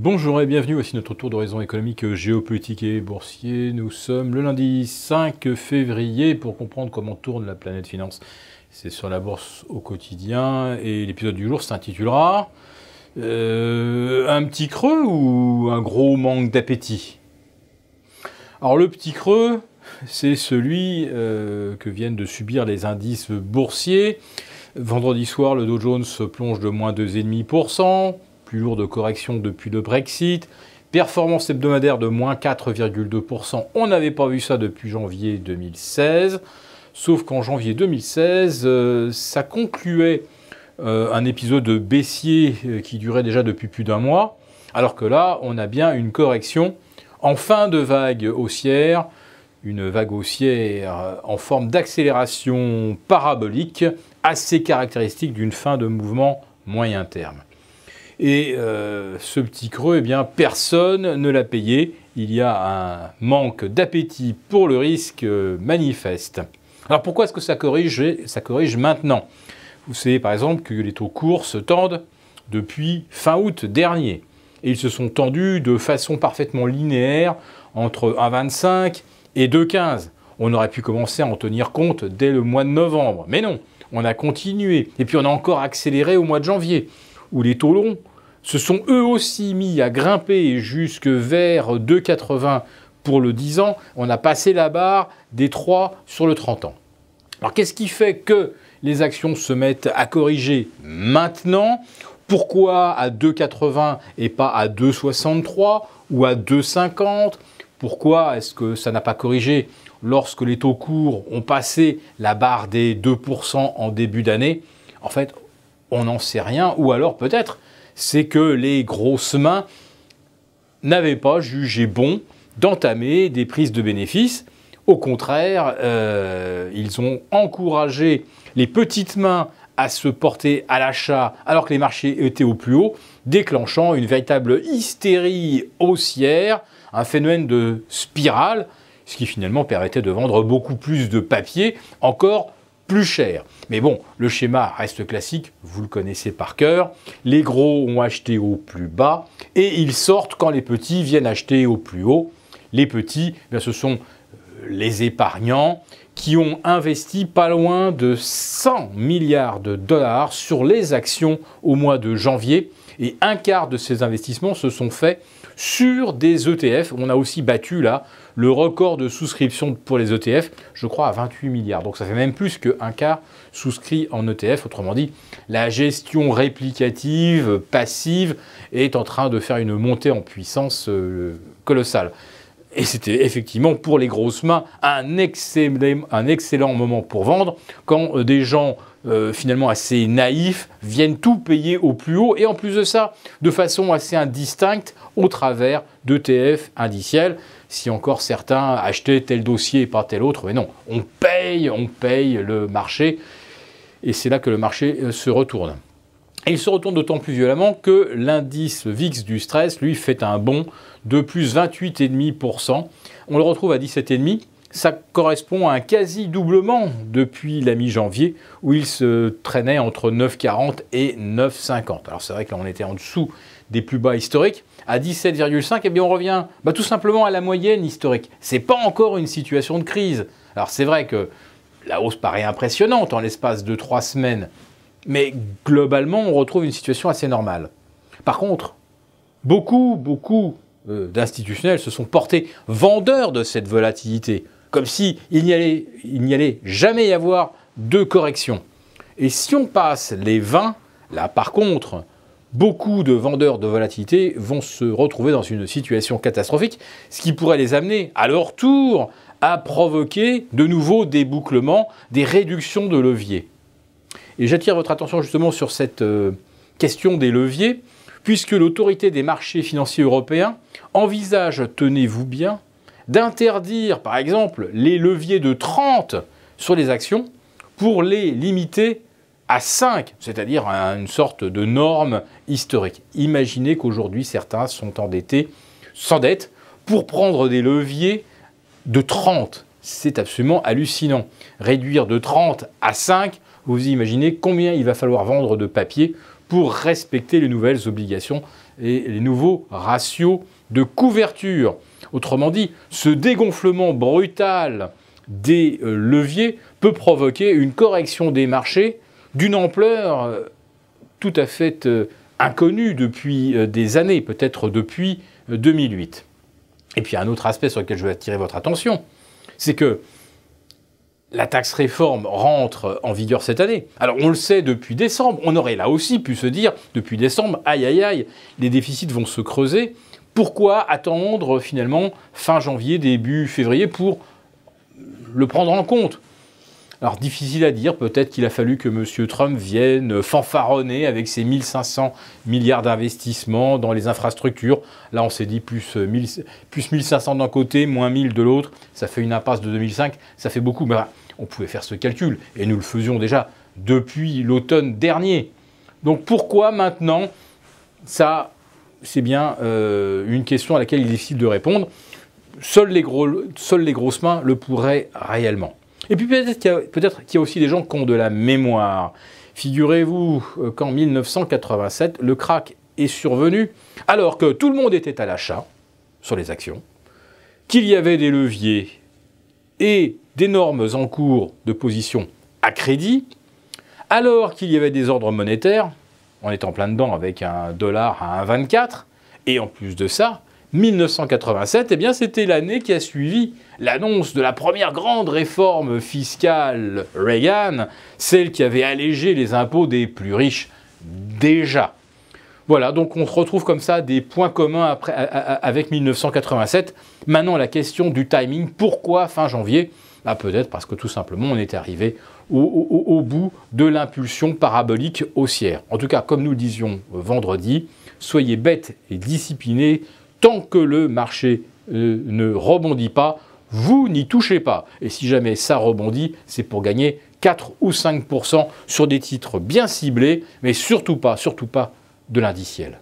Bonjour et bienvenue, voici notre tour d'horizon économique, géopolitique et boursier. Nous sommes le lundi 5 février pour comprendre comment tourne la planète finance. C'est sur la bourse au quotidien et l'épisode du jour s'intitulera un petit creux ou un gros manque d'appétit? Alors le petit creux, c'est celui que viennent de subir les indices boursiers. Vendredi soir, le Dow Jones plonge de moins 2,5%. Plus lourde correction depuis le Brexit, performance hebdomadaire de moins 4,2%, on n'avait pas vu ça depuis janvier 2016, sauf qu'en janvier 2016, ça concluait un épisode baissier qui durait déjà depuis plus d'un mois, alors que là, on a bien une correction en fin de vague haussière, une vague haussière en forme d'accélération parabolique, assez caractéristique d'une fin de mouvement moyen terme. Et ce petit creux, eh bien, personne ne l'a payé. Il y a un manque d'appétit pour le risque manifeste. Alors pourquoi est-ce que ça corrige maintenant? Vous savez par exemple que les taux courts se tendent depuis fin août dernier. Et ils se sont tendus de façon parfaitement linéaire entre 1,25 et 2,15. On aurait pu commencer à en tenir compte dès le mois de novembre. Mais non, on a continué. Et puis on a encore accéléré au mois de janvier, où les taux longs se sont eux aussi mis à grimper jusque vers 2,80 pour le 10 ans. On a passé la barre des 3 sur le 30 ans. Alors qu'est-ce qui fait que les actions se mettent à corriger maintenant? Pourquoi à 2,80 et pas à 2,63 ou à 2,50? Pourquoi est-ce que ça n'a pas corrigé lorsque les taux courts ont passé la barre des 2% en début d'année? En fait, on n'en sait rien, ou alors peut-être c'est que les grosses mains n'avaient pas jugé bon d'entamer des prises de bénéfices. Au contraire, ils ont encouragé les petites mains à se porter à l'achat alors que les marchés étaient au plus haut, déclenchant une véritable hystérie haussière, un phénomène de spirale, ce qui finalement permettait de vendre beaucoup plus de papier, encore plus cher. Mais bon, le schéma reste classique, vous le connaissez par cœur. Les gros ont acheté au plus bas et ils sortent quand les petits viennent acheter au plus haut. Les petits, bien, ce sont les épargnants qui ont investi pas loin de 100 milliards de dollars sur les actions au mois de janvier. Et un quart de ces investissements se sont faits sur des ETF. On a aussi battu là le record de souscription pour les ETF, je crois à 28 milliards. Donc ça fait même plus qu'un quart souscrit en ETF. Autrement dit, la gestion réplicative, passive, est en train de faire une montée en puissance colossale. Et c'était effectivement pour les grosses mains un excellent moment pour vendre quand des gens finalement assez naïfs viennent tout payer au plus haut et en plus de ça de façon assez indistincte au travers d'ETF indiciels. Si encore certains achetaient tel dossier et pas tel autre, mais non, on paye le marché et c'est là que le marché se retourne. Et il se retourne d'autant plus violemment que l'indice VIX du stress, lui, fait un bond de plus 28,5%. On le retrouve à 17,5%. Ça correspond à un quasi-doublement depuis la mi-janvier, où il se traînait entre 9,40 et 9,50. Alors c'est vrai que là, on était en dessous des plus bas historiques. À 17,5, eh bien on revient tout simplement à la moyenne historique. Ce n'est pas encore une situation de crise. Alors c'est vrai que la hausse paraît impressionnante en l'espace de 3 semaines, mais globalement, on retrouve une situation assez normale. Par contre, beaucoup d'institutionnels se sont portés vendeurs de cette volatilité, comme s'il n'y allait jamais y avoir de correction. Et si on passe les 20, là par contre, beaucoup de vendeurs de volatilité vont se retrouver dans une situation catastrophique, ce qui pourrait les amener à leur tour à provoquer de nouveaux débouclements, des réductions de leviers. Et j'attire votre attention justement sur cette question des leviers, puisque l'autorité des marchés financiers européens envisage, tenez-vous bien, d'interdire par exemple les leviers de 30 sur les actions pour les limiter à 5, c'est-à-dire à une sorte de norme historique. Imaginez qu'aujourd'hui certains sont endettés, s'endettent pour prendre des leviers de 30. C'est absolument hallucinant. Réduire de 30 à 5, vous imaginez combien il va falloir vendre de papier pour respecter les nouvelles obligations et les nouveaux ratios de couverture. Autrement dit, ce dégonflement brutal des leviers peut provoquer une correction des marchés d'une ampleur tout à fait inconnue depuis des années, peut-être depuis 2008. Et puis un autre aspect sur lequel je veux attirer votre attention, c'est que la taxe réforme rentre en vigueur cette année. Alors on le sait depuis décembre, on aurait là aussi pu se dire depuis décembre, aïe aïe aïe, les déficits vont se creuser. Pourquoi attendre finalement fin janvier, début février pour le prendre en compte? Alors difficile à dire, peut-être qu'il a fallu que M. Trump vienne fanfaronner avec ses 1500 milliards d'investissements dans les infrastructures. Là on s'est dit plus 1500 d'un côté, moins 1000 de l'autre, ça fait une impasse de 2005, ça fait beaucoup. Mais on pouvait faire ce calcul, et nous le faisions déjà depuis l'automne dernier. Donc pourquoi maintenant? Ça, c'est bien une question à laquelle il est difficile de répondre. Seules les grosses mains le pourraient réellement. Et puis peut-être qu'il y a aussi des gens qui ont de la mémoire. Figurez-vous qu'en 1987, le krach est survenu alors que tout le monde était à l'achat sur les actions, qu'il y avait des leviers et d'énormes encours de position à crédit, alors qu'il y avait des ordres monétaires, on est en plein dedans avec un dollar à 1,24, et en plus de ça, 1987, eh bien, c'était l'année qui a suivi l'annonce de la première grande réforme fiscale Reagan, celle qui avait allégé les impôts des plus riches déjà. Voilà, donc on se retrouve comme ça des points communs avec 1987. Maintenant, la question du timing, pourquoi fin janvier? Peut-être parce que tout simplement, on est arrivé au bout de l'impulsion parabolique haussière. En tout cas, comme nous le disions vendredi, soyez bêtes et disciplinés. Tant que le marché ne rebondit pas, vous n'y touchez pas. Et si jamais ça rebondit, c'est pour gagner 4 ou 5% sur des titres bien ciblés, mais surtout pas de l'indiciel.